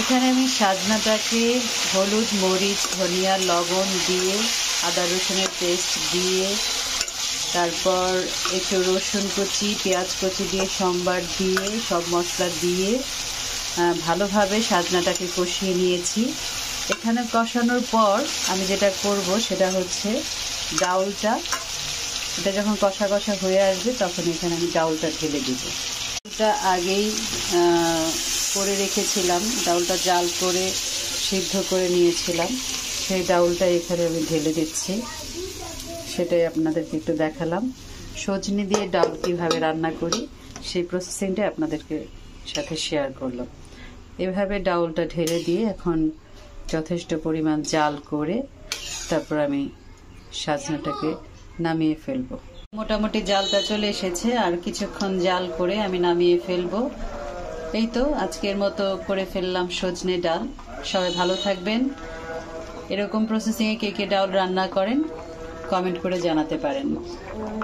এখানে আমি সাজনাটাকে হলুদ, মরিচ, ধনিয়া, লবণ দিয়ে, আদা রসুনের পেস্ট দিয়ে, তারপর একটু রসুন কুচি, পেঁয়াজ কুচি দিয়ে, সম্বার দিয়ে, সব মশলা দিয়ে ভালোভাবে সাজনাটাকে কষিয়ে নিয়েছি। এখানে কষানোর পর আমি যেটা করব সেটা হচ্ছে ডাউলটা, এটা যখন কষা কষা হয়ে আসবে তখন এখানে আমি ডাউলটা ঢেলে দেব। ডাউলটা আগেই করে রেখেছিলাম, ডাউলটা জাল করে সিদ্ধ করে নিয়েছিলাম, সেই ডাউলটা এখানে আমি ঢেলে দিচ্ছি। সেটাই আপনাদেরকে একটু দেখালাম। সজনে দিয়ে ডাউল কীভাবে রান্না করি সেই প্রসেসিংটা আপনাদেরকে সাথে শেয়ার করলাম। এভাবে ডাউলটা ঢেলে দিয়ে এখন যথেষ্ট পরিমাণ জাল করে তারপর আমি সাজনাটাকে নামিয়ে ফেলবো। মোটামুটি জালটা চলে এসেছে, আর কিছুক্ষণ জাল করে আমি নামিয়ে ফেলবো। এই তো আজকের মতো করে ফেললাম সজনে ডাল। সবাই ভালো থাকবেন। এরকম প্রসেসিংয়ে কে কে ডাউল রান্না করেন কমেন্ট করে জানাতে পারেন।